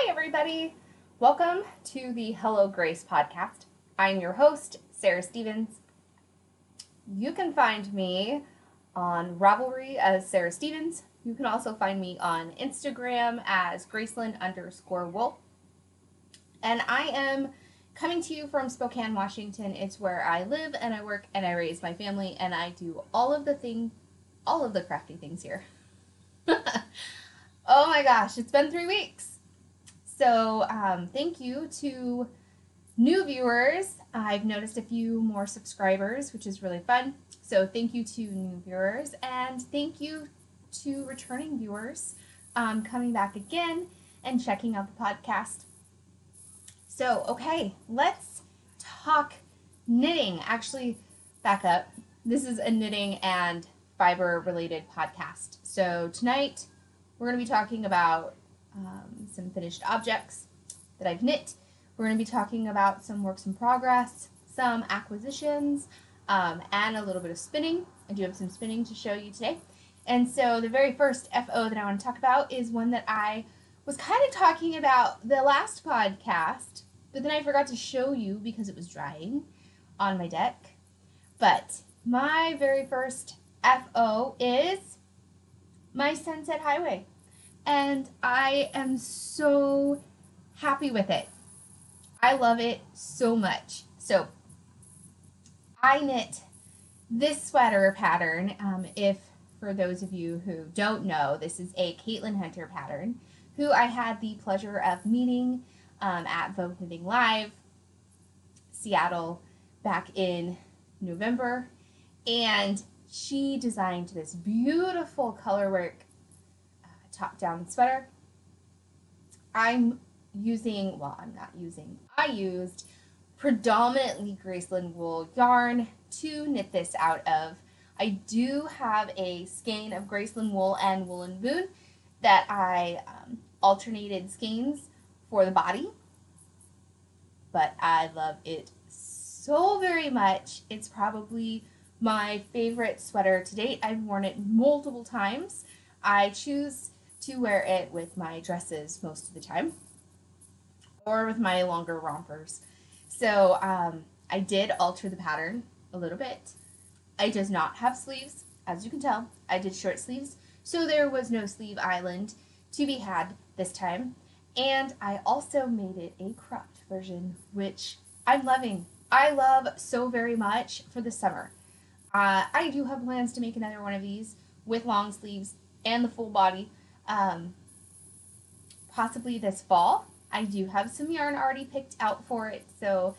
everybody. Welcome to the Hello Grace podcast. I'm your host, Sarah Stevens. You can find me on Ravelry as Sarah Stevens. You can also find me on Instagram as Graceland_Wool. And I am coming to you from Spokane, Washington. It's where I live and I work and I raise my family and I do all of the crafty things here. Oh my gosh, it's been 3 weeks. So thank you to new viewers. I've noticed a few more subscribers, which is really fun. So thank you to new viewers and thank you to returning viewers coming back again and checking out the podcast. So, okay, let's talk knitting. Actually, back up. This is a knitting and fiber related podcast. So tonight we're going to be talking about some finished objects that I've knit. We're going to be talking about some works in progress, some acquisitions, and a little bit of spinning. I do have some spinning to show you today. And so the very first FO that I want to talk about is one that I was kind of talking about the last podcast, but then I forgot to show you because it was drying on my deck. But my very first FO is my Sunset Highway. And I am so happy with it. I love it so much. So I knit this sweater pattern. If for those of you who don't know, this is a Caitlin Hunter pattern, who I had the pleasure of meeting at Vogue Knitting Live, Seattle, back in November. And she designed this beautiful colorwork top-down sweater. I used predominantly Graceland wool yarn to knit this out of. I do have a skein of Graceland wool and Woolen Boon that I alternated skeins for the body, but I love it so very much. It's probably my favorite sweater to date. I've worn it multiple times. I choose to wear it with my dresses most of the time, or with my longer rompers. So I did alter the pattern a little bit. I does not have sleeves, as you can tell. I did short sleeves, so there was no sleeve island to be had this time. And I also made it a cropped version, which I'm loving. I love so very much for the summer. I do have plans to make another one of these with long sleeves and the full body, possibly this fall. I do have some yarn already picked out for it, so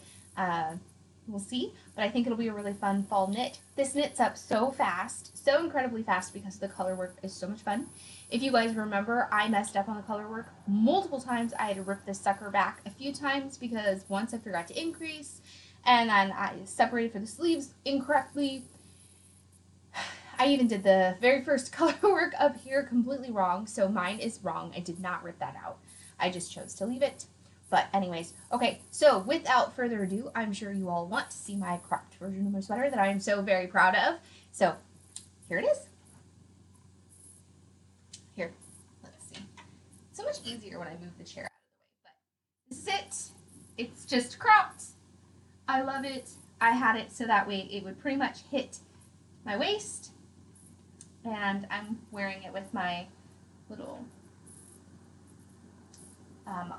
we'll see. But I think it'll be a really fun fall knit. This knits up so fast, so incredibly fast, because the color work is so much fun. If you guys remember, I messed up on the color work multiple times. I had to rip this sucker back a few times because once I forgot to increase, and then I separated for the sleeves incorrectly. I even did the very first color work up here completely wrong, so mine is wrong. I did not rip that out. I just chose to leave it. But anyways, okay, so without further ado, I'm sure you all want to see my cropped version of my sweater that I am so very proud of. So here it is. Here, let's see. It's so much easier when I move the chair out of the way, but this is it. It's just cropped. I love it. I had it so that way it would pretty much hit my waist. And I'm wearing it with my little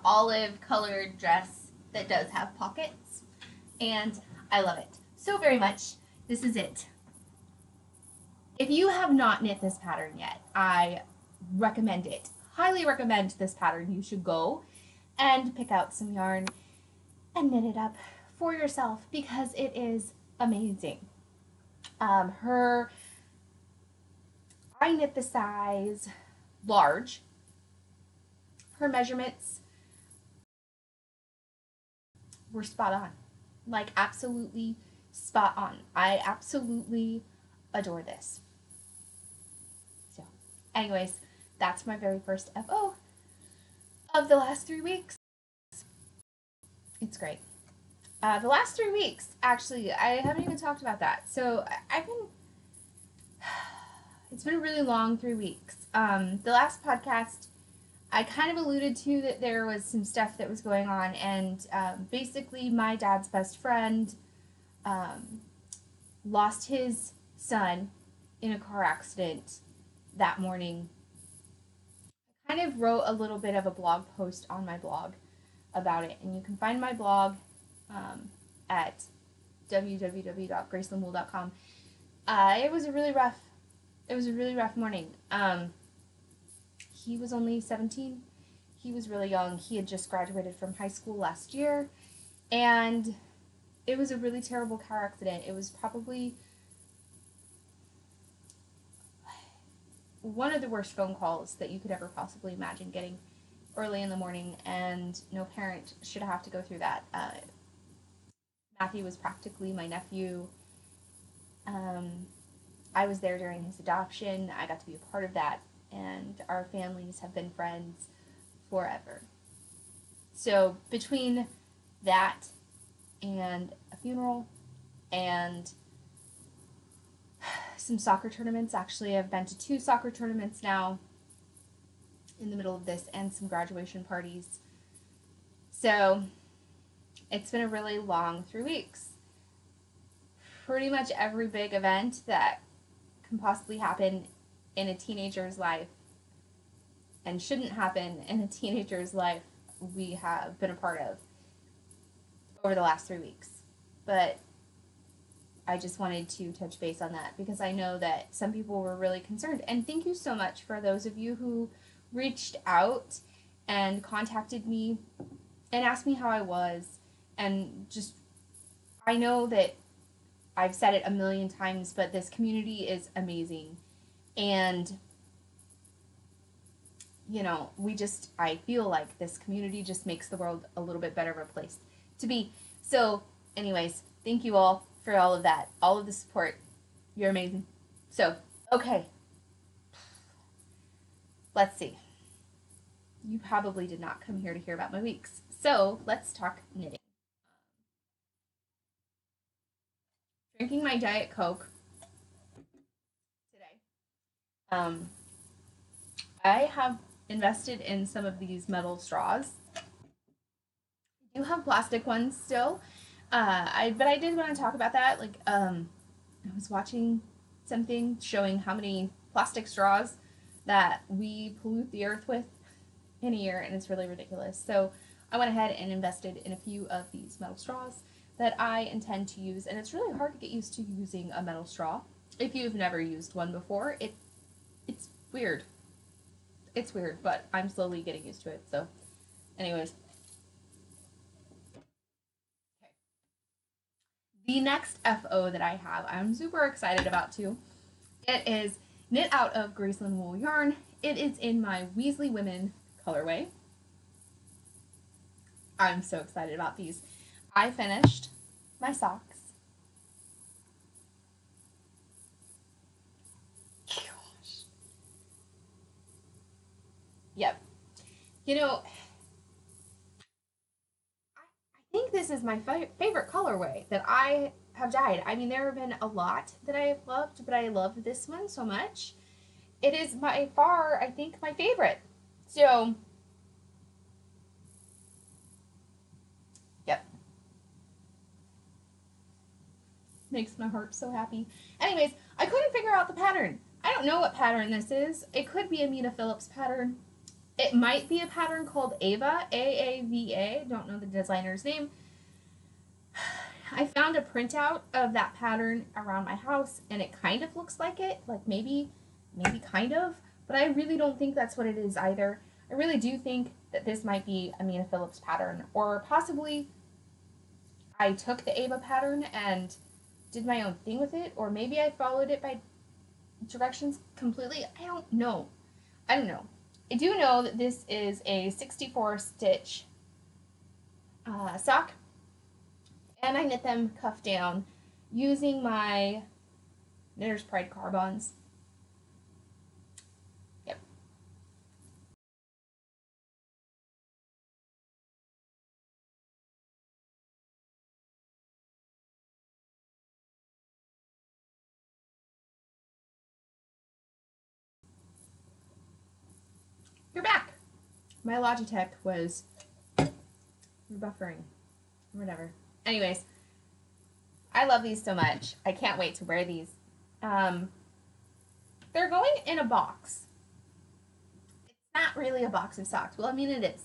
olive colored dress that does have pockets, and I love it so very much. This is it. If you have not knit this pattern yet, I recommend it. Highly recommend this pattern. You should go and pick out some yarn and knit it up for yourself because it is amazing. I knit the size large. Her measurements were spot on. Like, absolutely spot on. I absolutely adore this. So, anyways, that's my very first FO of the last 3 weeks. It's great. The last 3 weeks, actually, I haven't even talked about that. So, it's been a really long 3 weeks. The last podcast, I kind of alluded to that there was some stuff that was going on, and basically, my dad's best friend um, lost his son in a car accident that morning. I kind of wrote a little bit of a blog post on my blog about it, and you can find my blog at www.gracelandwool.com. It was a really rough. It was a really rough morning. He was only 17. He was really young. He had just graduated from high school last year, and it was a really terrible car accident. It was probably one of the worst phone calls that you could ever possibly imagine getting early in the morning, and no parent should have to go through that. Matthew was practically my nephew. Um, I was there during his adoption. I got to be a part of that, and our families have been friends forever. So between that and a funeral and some soccer tournaments, actually, I've been to 2 soccer tournaments now in the middle of this, and some graduation parties. So it's been a really long 3 weeks. Pretty much every big event that can possibly happen in a teenager's life and shouldn't happen in a teenager's life, we have been a part of over the last 3 weeks. But I just wanted to touch base on that because I know that some people were really concerned. And thank you so much for those of you who reached out and contacted me and asked me how I was. And just, I know that I've said it a million times, but this community is amazing. And, you know, I feel like this community just makes the world a little bit better of a place to be. So, anyways, thank you all for all of that, all of the support. You're amazing. So, okay. Let's see. You probably did not come here to hear about my weeks. So, let's talk knitting. Drinking my Diet Coke today. Um, I have invested in some of these metal straws. I do have plastic ones still. But I did want to talk about that. I was watching something showing how many plastic straws that we pollute the earth with in a year, and it's really ridiculous. So I went ahead and invested in a few of these metal straws that I intend to use, and it's really hard to get used to using a metal straw. If you've never used one before, it's weird. It's weird, but I'm slowly getting used to it. So, anyways. Okay. The next FO that I have, I'm super excited about too. It is knit out of Graceland wool yarn. It is in my Weasley Women colorway. I'm so excited about these. I finished my socks. Gosh. Yep. You know, I think this is my favorite colorway that I have dyed. I mean, there have been a lot that I have loved, but I love this one so much. It is by far, I think, my favorite. So, yep. Makes my heart so happy. Anyways, I couldn't figure out the pattern. I don't know what pattern this is. It could be a Mina Phillips pattern. It might be a pattern called Ava, A-A-V-A. Don't know the designer's name. I found a printout of that pattern around my house, and it kind of looks like it. Like maybe kind of. But I really don't think that's what it is either. I really do think that this might be a Mina Phillips pattern. Or possibly I took the Ava pattern and did my own thing with it. Or maybe I followed it by directions completely. I don't know. I do know that this is a 64 stitch sock, and I knit them cuff down using my Knitter's Pride Carbons. Yep. You're back. my Logitech was buffering, whatever. Anyways, I love these so much. I can't wait to wear these. They're going in a box. It's not really a box of socks. Well, I mean, it is.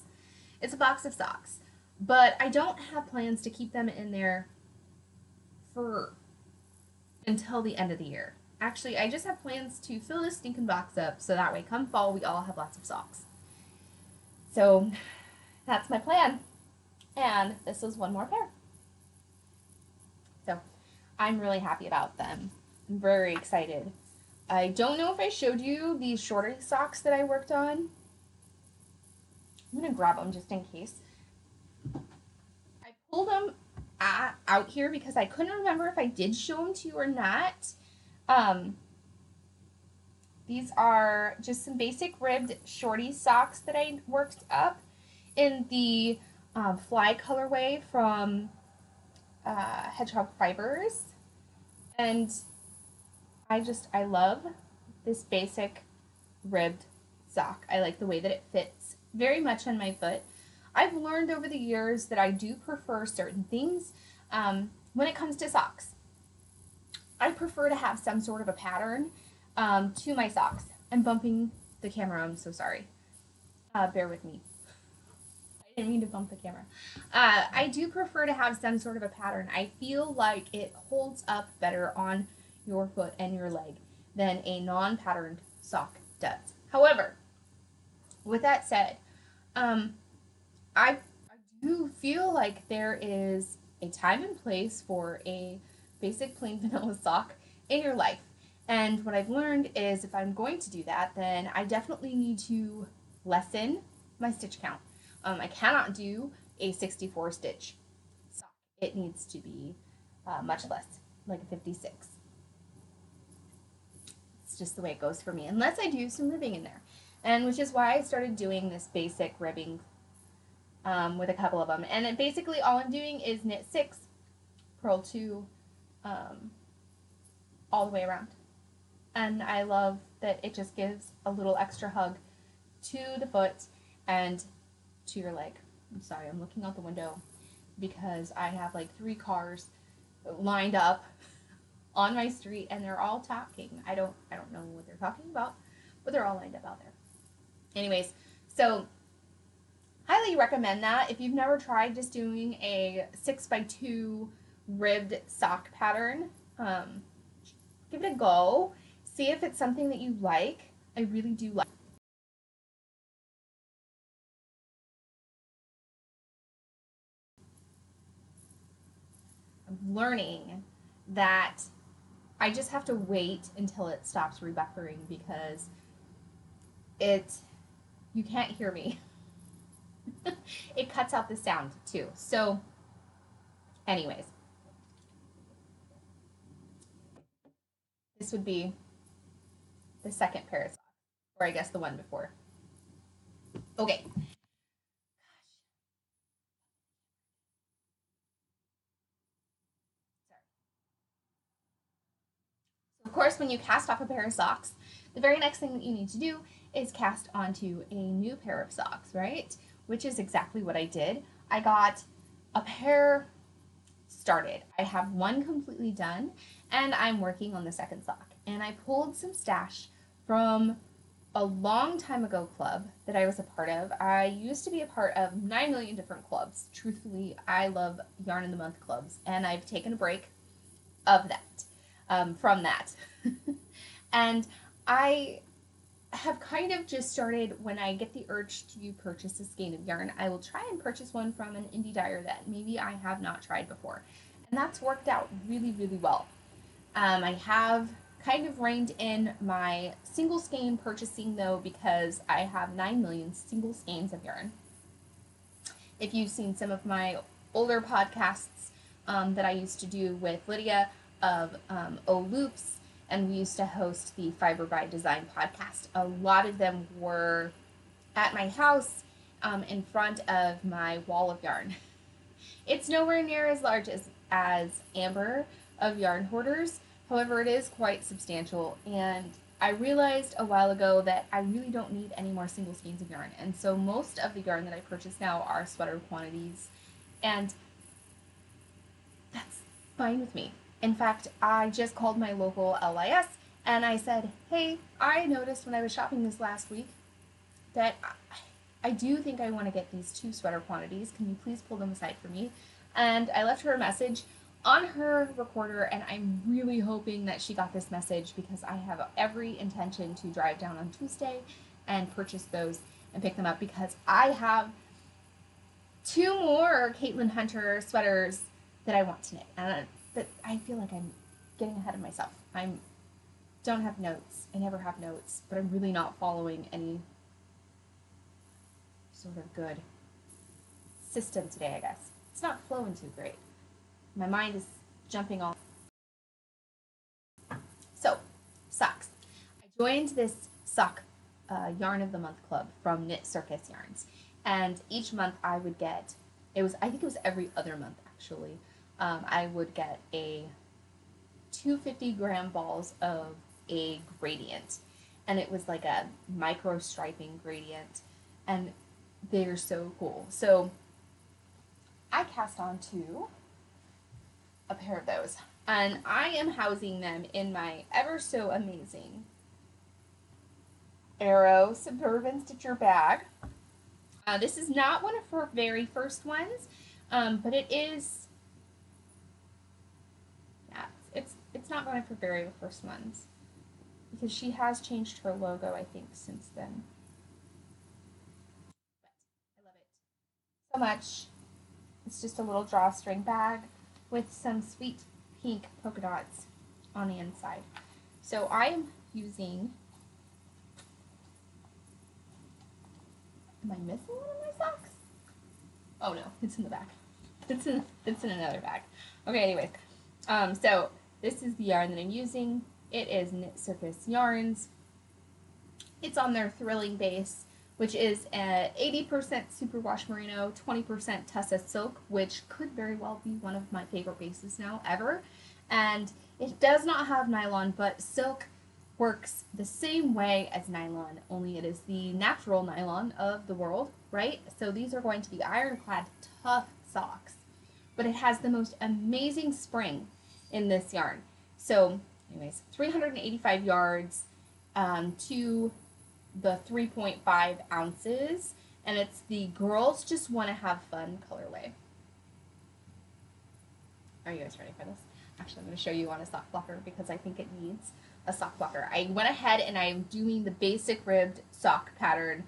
It's a box of socks. But I don't have plans to keep them in there for until the end of the year. Actually, I just have plans to fill this stinking box up so that way come fall we all have lots of socks. So that's my plan. And this is one more pair. So I'm really happy about them. I'm very excited. I don't know if I showed you these shorter socks that I worked on. I'm going to grab them just in case. I pulled them out here because I couldn't remember if I did show them to you or not. These are just some basic ribbed shorty socks that I worked up in the fly colorway from Hedgehog Fibers. And I love this basic ribbed sock. I like the way that it fits very much on my foot. I've learned over the years that I do prefer certain things when it comes to socks. I prefer to have some sort of a pattern to my socks. I'm bumping the camera, I'm so sorry. Bear with me. I didn't mean to bump the camera. I do prefer to have some sort of a pattern. I feel like it holds up better on your foot and your leg than a non-patterned sock does. However, with that said, I do feel like there is a time and place for a basic plain vanilla sock in your life. And what I've learned is if I'm going to do that, then I definitely need to lessen my stitch count. I cannot do a 64 stitch sock. It needs to be much less, like a 56. It's just the way it goes for me, unless I do some ribbing in there. And which is why I started doing this basic ribbing with a couple of them. And it basically all I'm doing is knit 6, purl 2, all the way around. And I love that it just gives a little extra hug to the foot and to your leg. I'm sorry, I'm looking out the window because I have like 3 cars lined up on my street and they're all talking. I don't know what they're talking about, but they're all lined up out there. Anyways, so highly recommend that. If you've never tried just doing a 6x2 ribbed sock pattern, give it a go. See if it's something that you like. I really do like. I'm learning that I just have to wait until it stops rebuffering because you can't hear me. It cuts out the sound too. So anyways, this would be the second pair of socks, or I guess the one before. Okay. Of course, when you cast off a pair of socks, the very next thing that you need to do is cast onto a new pair of socks, right? Which is exactly what I did. I got a pair started. I have one completely done, and I'm working on the second sock. And I pulled some stash from a long time ago club that I was a part of. I used to be a part of 9 million different clubs. Truthfully, I love Yarn in the Month clubs, and I've taken a break of that, from that. And I have kind of just started, when I get the urge to purchase a skein of yarn, I will try and purchase one from an indie dyer that maybe I have not tried before. And that's worked out really, really well. I have kind of reined in my single skein purchasing though, because I have 9 million single skeins of yarn. If you've seen some of my older podcasts that I used to do with Lydia of O Loops, and we used to host the Fiber by Design podcast. A lot of them were at my house in front of my wall of yarn. It's nowhere near as large as Amber of Yarn Hoarders. However, it is quite substantial, and I realized a while ago that I really don't need any more single skeins of yarn, and so most of the yarn that I purchase now are sweater quantities, and that's fine with me. In fact, I just called my local LIS and I said, hey, I noticed when I was shopping this last week that I do think I want to get these 2 sweater quantities. Can you please pull them aside for me? And I left her a message on her recorder, and I'm really hoping that she got this message because I have every intention to drive down on Tuesday and purchase those and pick them up because I have 2 more Caitlin Hunter sweaters that I want to knit. But I feel like I'm getting ahead of myself. I don't have notes. I never have notes, but I'm really not following any sort of good system today, I guess. It's not flowing too great. My mind is jumping all. So, socks. I joined this sock yarn of the month club from Knit Circus Yarns, and each month I would get, I think it was every other month actually, I would get a 250-gram balls of a gradient, and it was like a micro striping gradient, and they're so cool. So I cast on to a pair of those, and I am housing them in my ever so amazing Arrow Suburban Stitcher bag. This is not one of her very first ones, but it is. Yeah, it's not one of her very first ones because she has changed her logo, I think, since then. But I love it so much. It's just a little drawstring bag with some sweet pink polka dots on the inside. So I am using. Am I missing one of my socks? Oh no, it's in the back. It's in another bag. Okay, anyways. So this is the yarn that I'm using. It is Knit Circus Yarns. It's on their Thrilling base, which is 80% superwash merino, 20% tussa silk, which could very well be one of my favorite bases now ever. And it does not have nylon, but silk works the same way as nylon, only it is the natural nylon of the world, right? So these are going to be ironclad, tough socks. But it has the most amazing spring in this yarn. So anyways, 385 yards to the 3.5 ounces, and it's the Girls Just Want to Have Fun colorway. Are you guys ready for this? Actually, I'm going to show you on a sock blocker because I think it needs a sock blocker. I went ahead and I'm doing the basic ribbed sock pattern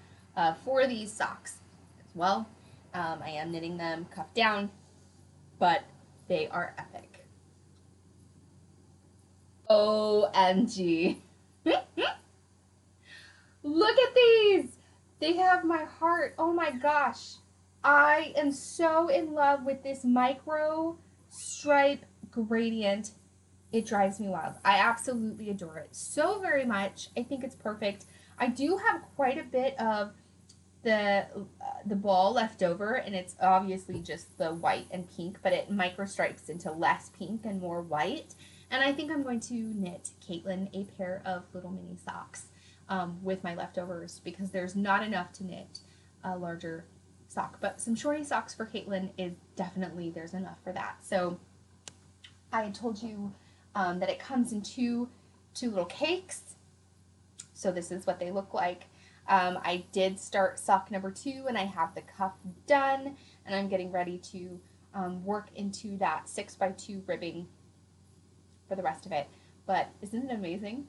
for these socks as well. I am knitting them cuffed down, but they are epic. OMG. Look at these! They have my heart. Oh my gosh. I am so in love with this micro stripe gradient. It drives me wild. I absolutely adore it so very much. I think it's perfect. I do have quite a bit of the ball left over, and it's obviously just the white and pink, but it micro stripes into less pink and more white. And I think I'm going to knit Caitlin a pair of little mini socks with my leftovers because there's not enough to knit a larger sock. But some shorty socks for Caitlin is definitely, there's enough for that. So I had told you that it comes in two little cakes. So this is what they look like. I did start sock number 2 and I have the cuff done, and I'm getting ready to work into that 6x2 ribbing for the rest of it. But isn't it amazing?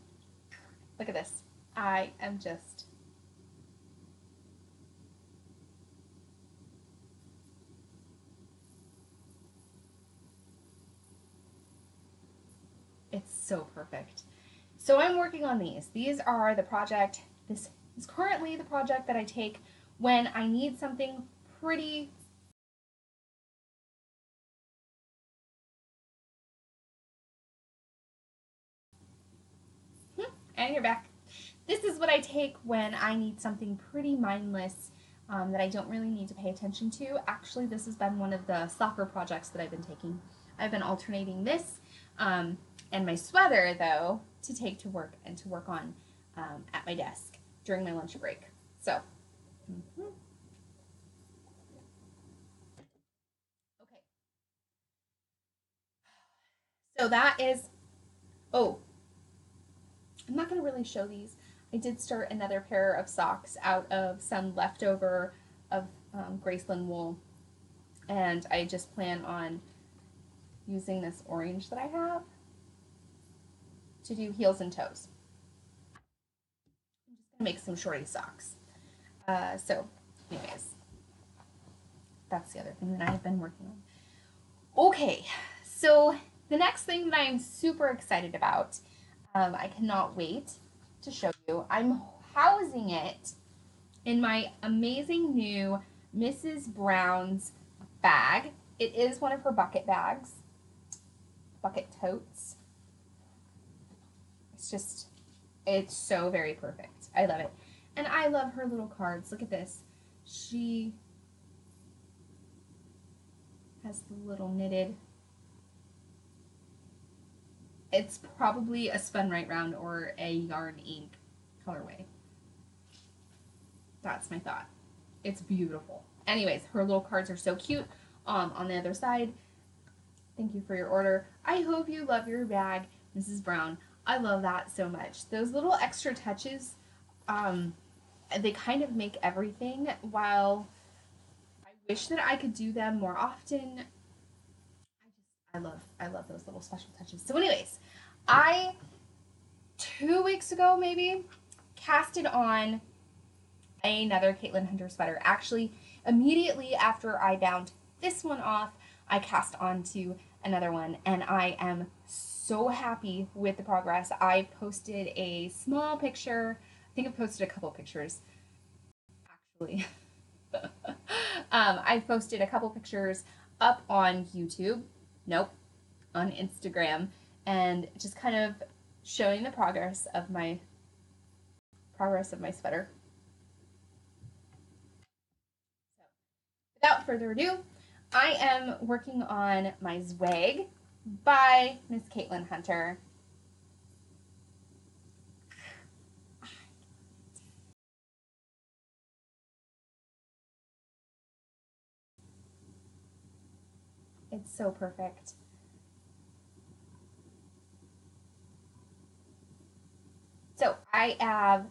Look at this. I am just... It's so perfect. So I'm working on these. These are the project, this is currently the project that I take when I need something pretty and you're back. This is what I take when I need something pretty mindless that I don't really need to pay attention to. Actually, this has been one of the soccer projects that I've been taking. I've been alternating this and my sweater, though, to take to work and to work on at my desk during my lunch break. So, okay. So that is, oh, I'm not going to really show these. I did start another pair of socks out of some leftover of Graceland wool, and I just plan on using this orange that I have to do heels and toes. I'm just going to make some shorty socks. So, anyways, that's the other thing that I've been working on. Okay, so the next thing that I'm super excited about, I cannot wait to show you. I'm housing it in my amazing new Mrs. Brown's bag. It is one of her bucket bags, bucket totes. It's so very perfect. I love it. And I love her little cards. Look at this. She has the little knitted. It's probably a spun right round or a yarn ink colorway. That's my thought. It's beautiful. Anyways, her little cards are so cute. On the other side, thank you for your order. I hope you love your bag, Mrs. Brown. I love that so much. Those little extra touches, they kind of make everything. While I wish that I could do them more often, I love those little special touches. So anyways, I 2 weeks ago maybe casted on another Caitlin Hunter sweater. Actually, immediately after I bound this one off, I cast onto another one, and I am so happy with the progress. I posted a small picture. I think I posted a couple pictures, actually. I've posted a couple pictures up on YouTube. Nope, on Instagram, and just kind of showing the progress of my sweater. So, without further ado, I am working on my Zwag by Miss Caitlin Hunter. It's so perfect. So I have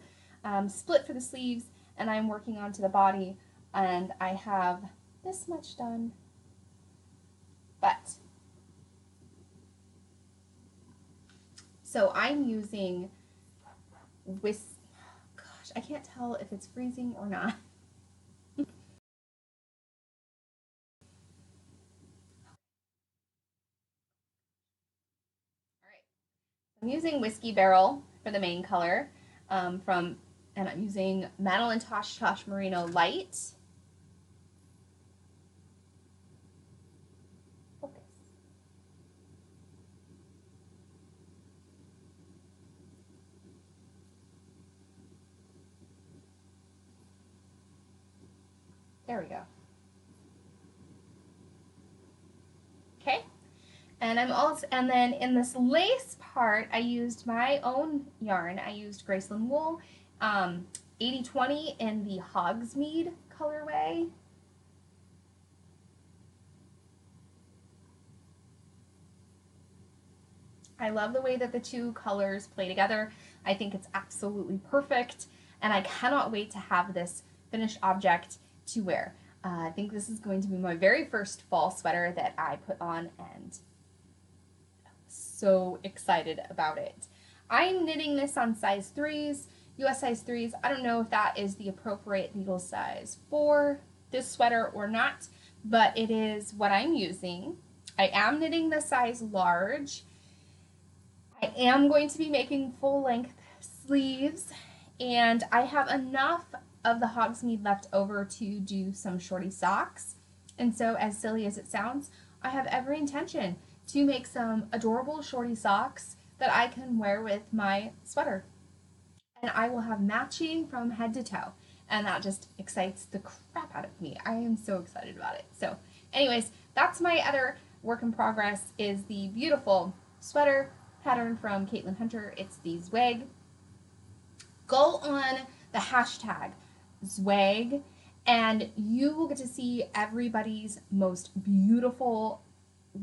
split for the sleeves, and I'm working onto the body, and I have this much done. But so I'm using gosh, I can't tell if it's freezing or not. I'm using Whiskey Barrel for the main color, and I'm using Madeline Tosh Tosh Merino Light. Focus. There we go. Okay. And then in this lace part, I used my own yarn. I used Graceland wool, 80/20 in the Hogsmeade colorway. I love the way that the two colors play together. I think it's absolutely perfect, and I cannot wait to have this finished object to wear. I think this is going to be my very first fall sweater that I put on, and so excited about it. I'm knitting this on size 3s, US size 3s. I don't know if that is the appropriate needle size for this sweater or not, but it is what I'm using. I am knitting the size large. I am going to be making full length sleeves, and I have enough of the Hogsmeade left over to do some shorty socks. And so, as silly as it sounds, I have every intention to make some adorable shorty socks that I can wear with my sweater. And I will have matching from head to toe. And that just excites the crap out of me. I am so excited about it. So anyways, that's my other work in progress, is the beautiful sweater pattern from Caitlin Hunter. It's the Zwag. go on the hashtag Zwag, and you will get to see everybody's most beautiful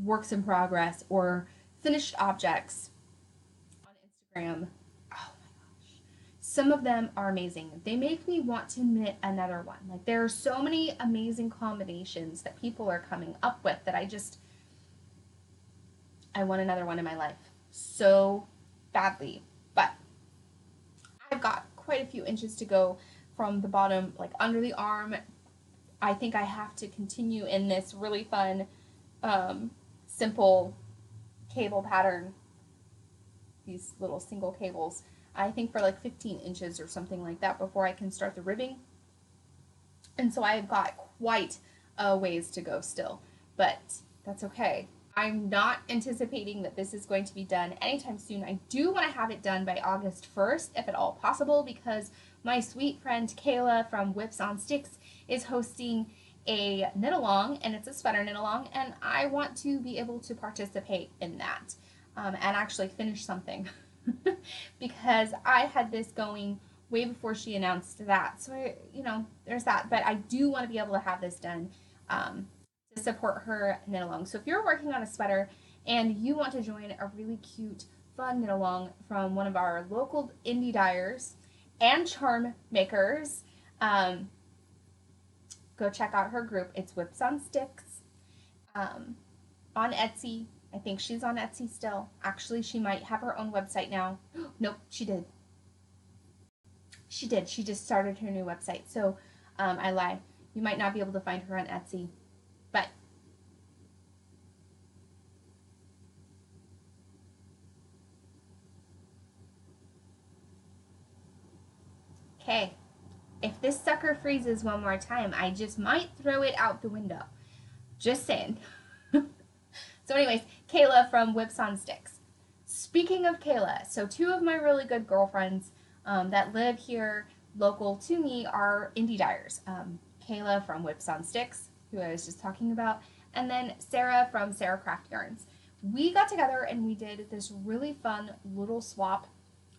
works in progress or finished objects on Instagram. Oh my gosh. Some of them are amazing. They make me want to knit another one. Like, there are so many amazing combinations that people are coming up with that I want another one in my life so badly. But I've got quite a few inches to go from the bottom, like under the arm. I think I have to continue in this really fun, simple cable pattern, these little single cables, I think for like 15 inches or something like that before I can start the ribbing. And so I've got quite a ways to go still, but that's okay. I'm not anticipating that this is going to be done anytime soon. I do want to have it done by August 1st, if at all possible, because my sweet friend Kayla from Whips on Sticks is hosting a knit along, and it's a sweater knit along, and I want to be able to participate in that and actually finish something because I had this going way before she announced that. So, there's that. But I do want to be able to have this done to support her knit along. So if you're working on a sweater and you want to join a really cute, fun knit along from one of our local indie dyers and charm makers, go check out her group. It's Whips on Sticks on Etsy. I think she's on Etsy still. Actually, she might have her own website now. Nope, she did. She did. She just started her new website. So I lied. You might not be able to find her on Etsy. But okay, if this sucker freezes one more time, I just might throw it out the window. Just saying. So anyways, Kayla from Whips on Sticks. Speaking of Kayla, so two of my really good girlfriends that live here local to me are indie dyers. Kayla from Whips on Sticks, who I was just talking about, and then Sarah from Sarah Craft Yarns. We got together and we did this really fun little swap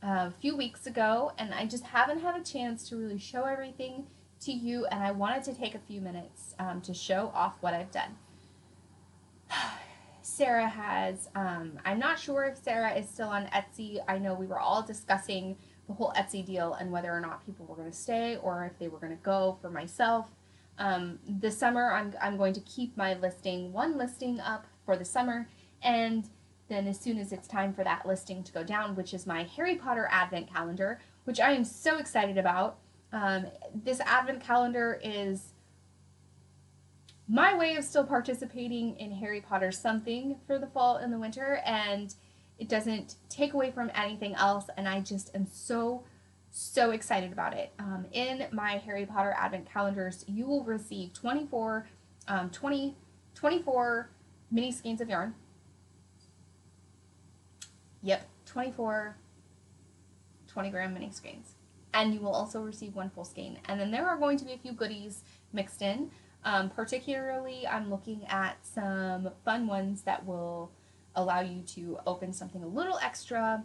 a few weeks ago, and I just haven't had a chance to really show everything to you, and I wanted to take a few minutes to show off what I've done. Sarah has, I'm not sure if Sarah is still on Etsy. I know we were all discussing the whole Etsy deal and whether or not people were going to stay or if they were going to go. For myself, this summer I'm going to keep my one listing up for the summer, and then as soon as it's time for that listing to go down, which is my Harry Potter Advent Calendar, which I am so excited about. This Advent Calendar is my way of still participating in Harry Potter something for the fall and the winter, and it doesn't take away from anything else, and I just am so excited about it. In my Harry Potter Advent Calendars, you will receive 24 mini skeins of yarn. Yep, 24 20-gram mini skeins. And you will also receive one full skein. And then there are going to be a few goodies mixed in. Particularly, I'm looking at some fun ones that will allow you to open something a little extra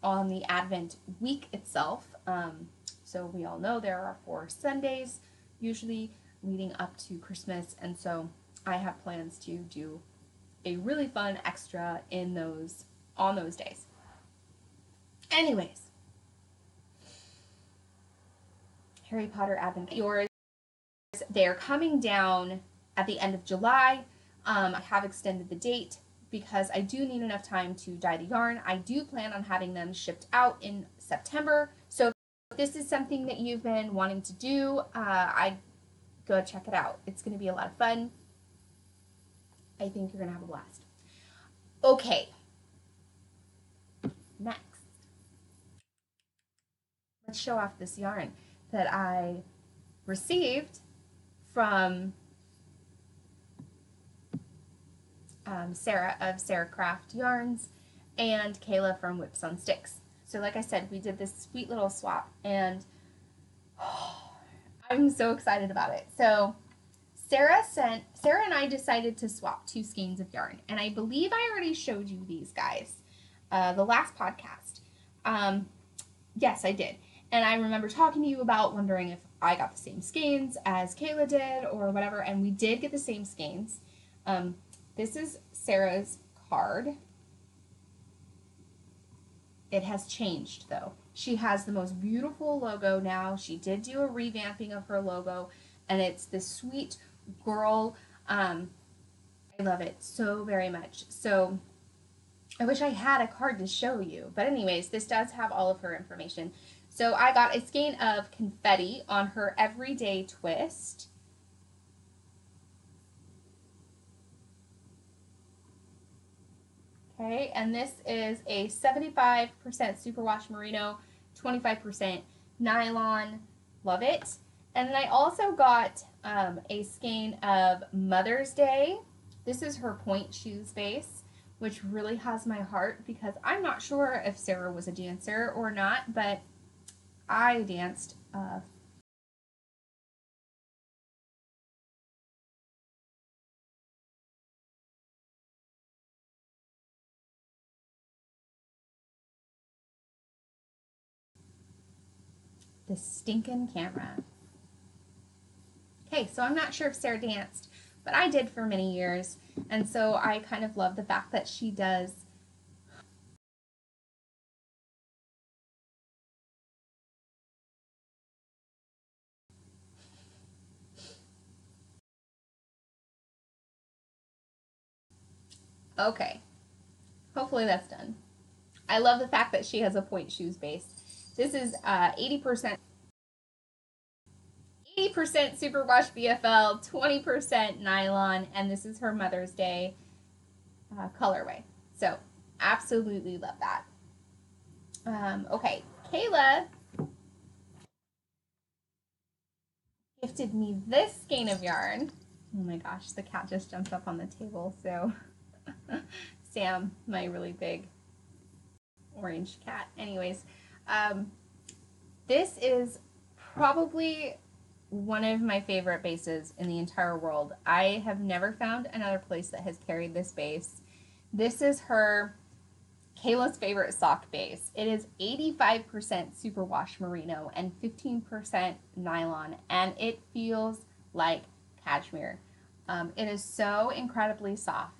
on the Advent week itself. So we all know there are 4 Sundays usually leading up to Christmas, and so I have plans to do a really fun extra on those days. Anyways, Harry Potter Advent yours. They're coming down at the end of July. I have extended the date because I do need enough time to dye the yarn. I do plan on having them shipped out in September. So if this is something that you've been wanting to do, I go check it out. It's going to be a lot of fun. I think you're going to have a blast. Okay. Next, let's show off this yarn that I received from Sarah of Sarah Craft Yarns and Kayla from Whips on Sticks. So like I said, we did this sweet little swap, and I'm so excited about it. So Sarah and I decided to swap 2 skeins of yarn, and I believe I already showed you these guys the last podcast. Yes, I did. And I remember talking to you about wondering if I got the same skeins as Kayla did or whatever, and we did get the same skeins. This is Sarah's card. It has changed though. She has the most beautiful logo now. She did do a revamping of her logo, and it's this sweet girl. I love it so very much. So I wish I had a card to show you. But anyways, this does have all of her information. So I got a skein of confetti on her everyday twist. Okay, and this is a 75% superwash merino, 25% nylon. Love it. And then I also got a skein of Mother's Day. This is her point shoes base, which really has my heart because I'm not sure if Sarah was a dancer or not, but I danced the stinking camera. Okay, so I'm not sure if Sarah danced, but I did for many years, and so I kind of love the fact that she does. Okay, hopefully that's done. I love the fact that she has a point shoes base. This is 80% superwash BFL, 20% nylon, and this is her Mother's Day colorway. So absolutely love that. Okay, Kayla gifted me this skein of yarn. Oh my gosh, the cat just jumped up on the table. So Sam, my really big orange cat. Anyways, this is probably one of my favorite bases in the entire world. I have never found another place that has carried this base. This is her Kayla's favorite sock base. It is 85% superwash merino and 15% nylon, and it feels like cashmere. It is so incredibly soft.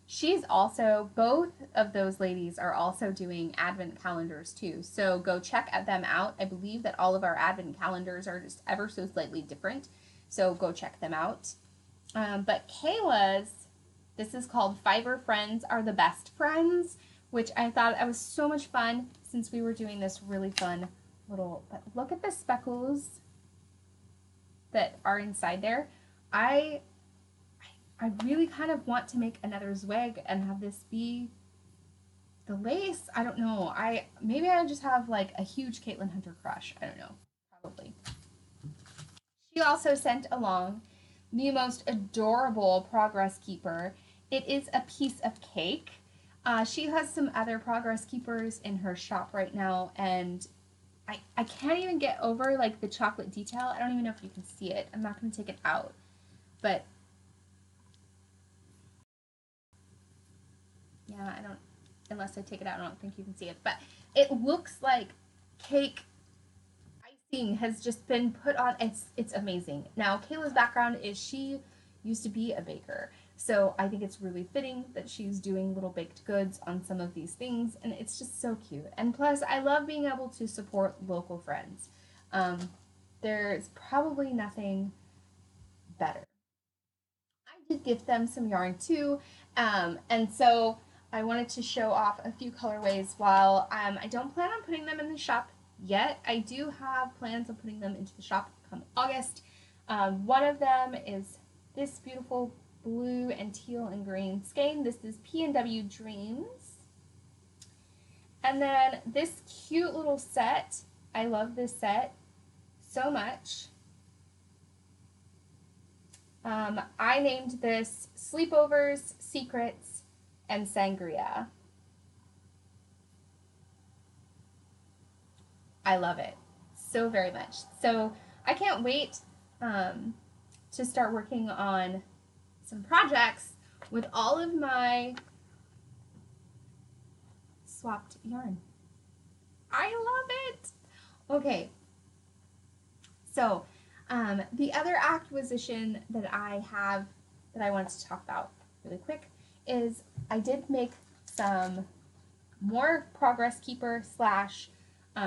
She's also, both of those ladies are also doing advent calendars too. So go check them out. I believe that all of our advent calendars are just ever so slightly different. So go check them out. But Kayla's, this is called Fiber Friends Are the Best Friends, which I thought that was so much fun since we were doing this really fun little, but look at the speckles that are inside there. I really kind of want to make another zwag and have this be the lace. I don't know. Maybe I just have like a huge Caitlin Hunter crush. I don't know. Probably. She also sent along the most adorable Progress Keeper. It is a piece of cake. She has some other Progress Keepers in her shop right now, and I can't even get over like the chocolate detail. I don't even know if you can see it. I'm not going to take it out, but yeah, I don't, unless I take it out, I don't think you can see it. But it looks like cake icing has just been put on. It's amazing. Now, Kayla's background is she used to be a baker. So I think it's really fitting that she's doing little baked goods on some of these things, and it's just so cute. And plus, I love being able to support local friends. There's probably nothing better. I did gift them some yarn too, and so I wanted to show off a few colorways. While I don't plan on putting them in the shop yet, I do have plans of putting them into the shop come August. One of them is this beautiful blue and teal and green skein. This is P&W Dreams. And then this cute little set. I love this set so much. I named this Sleepovers, Secrets, and Sangria. I love it so very much. So I can't wait to start working on some projects with all of my swapped yarn. I love it. Okay, So the other acquisition that I have that I wanted to talk about really quick is I did make some more progress keeper slash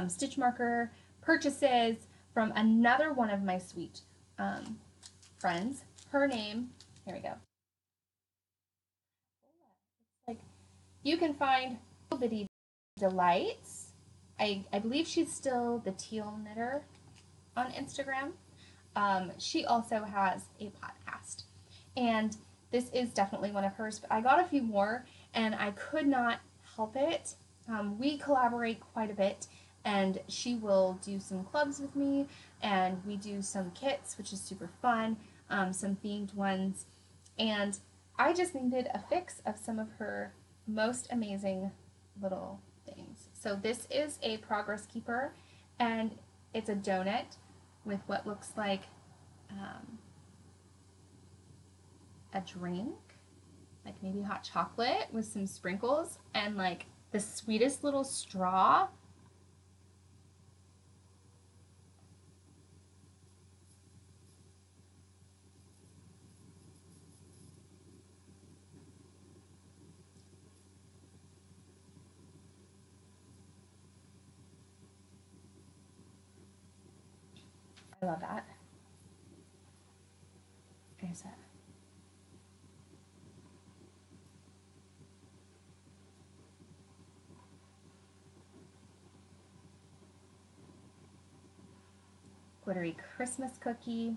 stitch marker purchases from another one of my sweet friends. Her name, here we go. Like, you can find Bitty Delights. I believe she's still the teal knitter on Instagram. She also has a podcast, and this is definitely one of hers, but I got a few more and I could not help it. We collaborate quite a bit, and she will do some clubs with me, and we do some kits, which is super fun, some themed ones, and I just needed a fix of some of her most amazing little things. So this is a progress keeper, and it's a donut with what looks like a drink, like maybe hot chocolate with some sprinkles and like the sweetest little straw. I love that. There's that. Glittery Christmas cookie.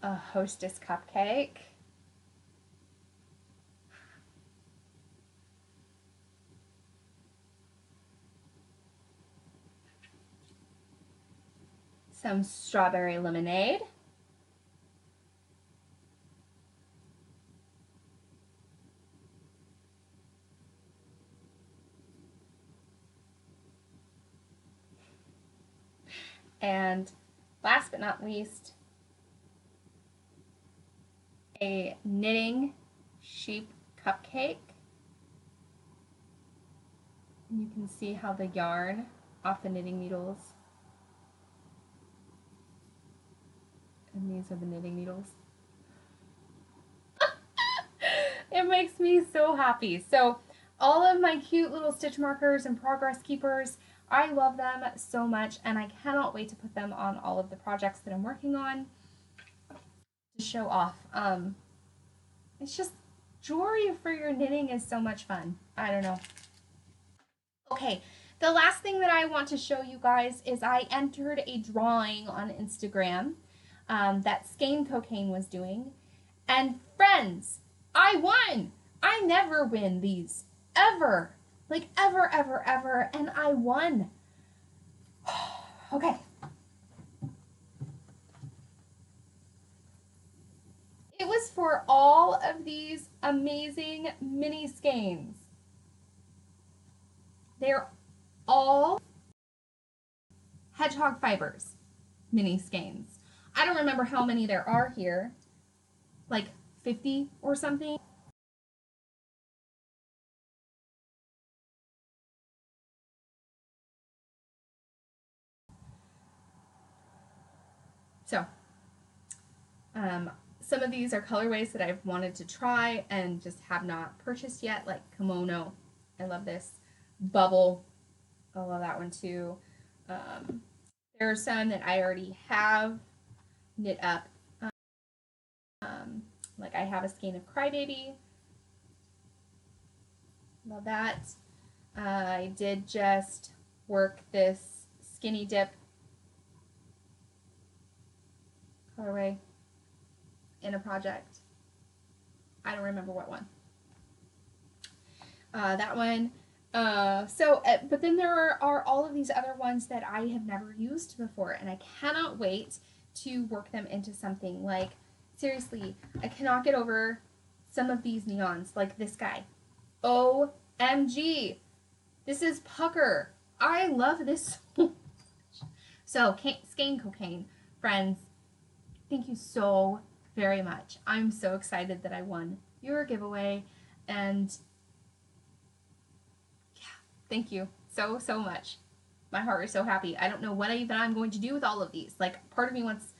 A Hostess cupcake. Some strawberry lemonade. And last but not least, a knitting sheep cupcake. And you can see how the yarn off the knitting needles. And these are the knitting needles. It makes me so happy. So all of my cute little stitch markers and progress keepers, I love them so much, and I cannot wait to put them on all of the projects that I'm working on to show off. It's just jewelry for your knitting is so much fun. I don't know. Okay, the last thing that I want to show you guys is I entered a drawing on Instagram that Skein Cocaine was doing, and friends, I won! I never win these, ever. Like, ever, ever, ever, and I won. Okay. It was for all of these amazing mini skeins. They're all hedgehog fibers mini skeins. I don't remember how many there are here, like 50 or something. So, some of these are colorways that I've wanted to try and just have not purchased yet, like kimono. I love this. Bubble. I love that one too. There are some that I already have knit up. Like I have a skein of Crybaby. Love that. I did just work this Skinny Dip colorway in a project. I don't remember what one. That one. But then there are all of these other ones that I have never used before, and I cannot wait to work them into something. Like, seriously, I cannot get over some of these neons, like this guy. OMG! This is pucker. I love this so much. So, Skein Cocaine, friends, thank you so very much. I'm so excited that I won your giveaway, and yeah, thank you so, so much. my heart is so happy. I don't know what even I'm going to do with all of these. Like, part of me wants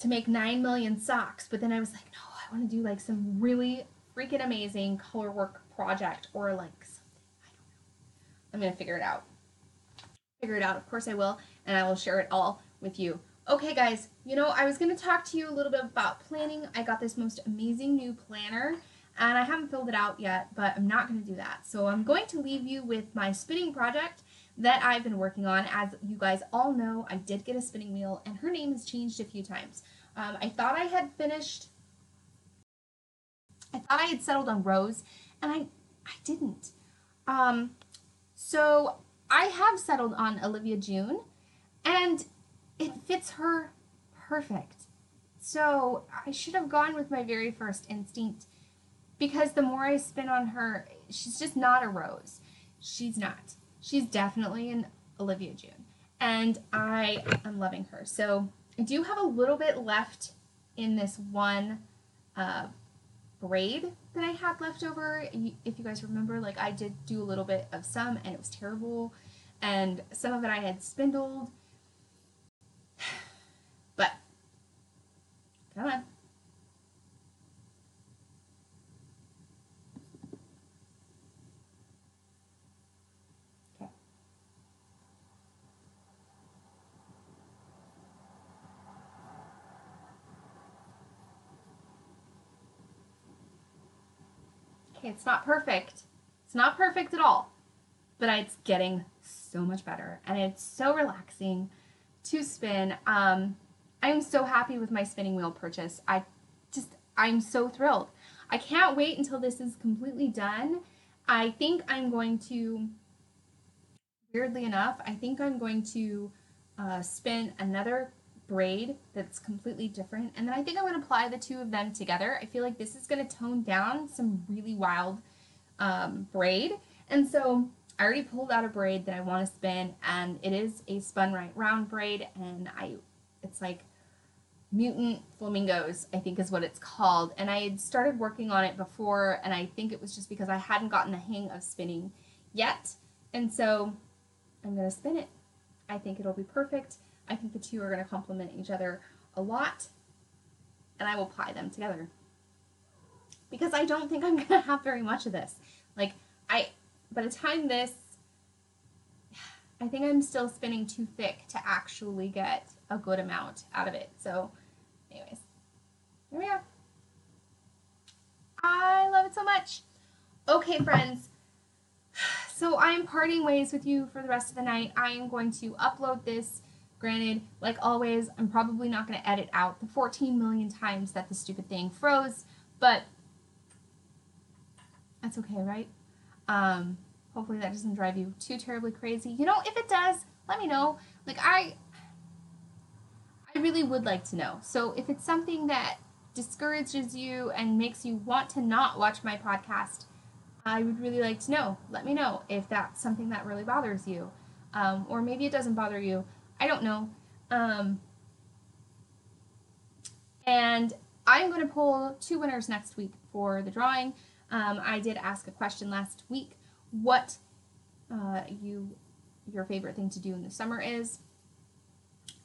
to make 9 million socks, but then I was like, no, I want to do like some really freaking amazing color work project or like something. I don't know. I'm going to figure it out. Of course I will, and I will share it all with you. Okay, guys, I was going to talk to you a little bit about planning. I got this most amazing new planner, and I haven't filled it out yet, but I'm not going to do that. So I'm going to leave you with my spinning project that I've been working on. As you guys all know, I did get a spinning wheel, and her name has changed a few times. I thought I had settled on Rose, and I didn't. So I have settled on Olivia June, and it fits her perfect. So I should have gone with my very first instinct, because the more I spin on her, she's just not a Rose. She's not. She's definitely an Olivia June, and I am loving her. So I do have a little bit left in this one braid that I had left over. If you guys remember, like, I did do a little bit of some, and it was terrible, and some of it I had spindled. But come on. Okay. Okay, it's not perfect. It's not perfect at all, but it's getting so much better, and it's so relaxing to spin. I'm so happy with my spinning wheel purchase. I'm so thrilled. I can't wait until this is completely done. I think I'm going to, weirdly enough, spin another braid that's completely different, and then I think I'm going to apply the two of them together. I feel like this is going to tone down some really wild braid, and so I already pulled out a braid that I want to spin, and it is a spun right round braid, and it's like Mutant Flamingos, I think is what it's called, and I had started working on it before, and I think it was just because I hadn't gotten the hang of spinning yet, and so I'm going to spin it. I think it'll be perfect. I think the two are going to complement each other a lot, and I will apply them together, because I don't think I'm going to have very much of this. Like, by the time I think I'm still spinning too thick to actually get a good amount out of it. So, anyways, there we are. I love it so much. Okay, friends. So I'm parting ways with you for the rest of the night. I am going to upload this. Granted, like always, I'm probably not going to edit out the 14 million times that the stupid thing froze, but that's okay, right? Hopefully that doesn't drive you too terribly crazy. If it does, let me know. Like, I really would like to know. So if it's something that discourages you and makes you want to not watch my podcast, I would really like to know. Let me know if that's something that really bothers you. Or maybe it doesn't bother you. I don't know. And I'm going to pull 2 winners next week for the drawing. I did ask a question last week, what your favorite thing to do in the summer is.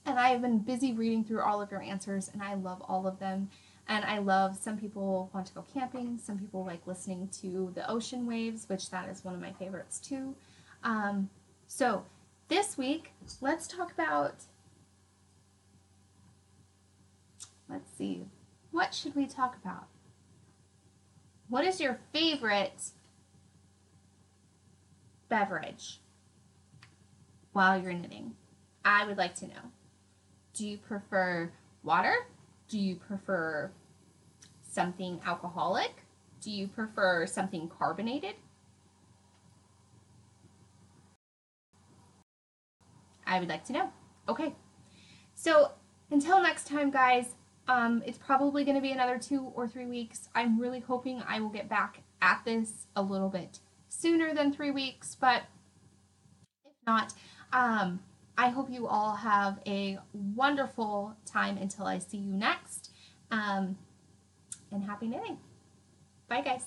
And I have been busy reading through all of your answers, and I love all of them. And I love, some people want to go camping, some people like listening to the ocean waves, which that is one of my favorites too. So this week, let's talk about, let's see, what should we talk about? What is your favorite beverage while you're knitting? I would like to know. Do you prefer water? Do you prefer something alcoholic? Do you prefer something carbonated? I would like to know. Okay. So until next time, guys, it's probably going to be another 2 or 3 weeks. I'm really hoping I will get back at this a little bit sooner than 3 weeks, but if not, I hope you all have a wonderful time until I see you next, and happy knitting. Bye, guys.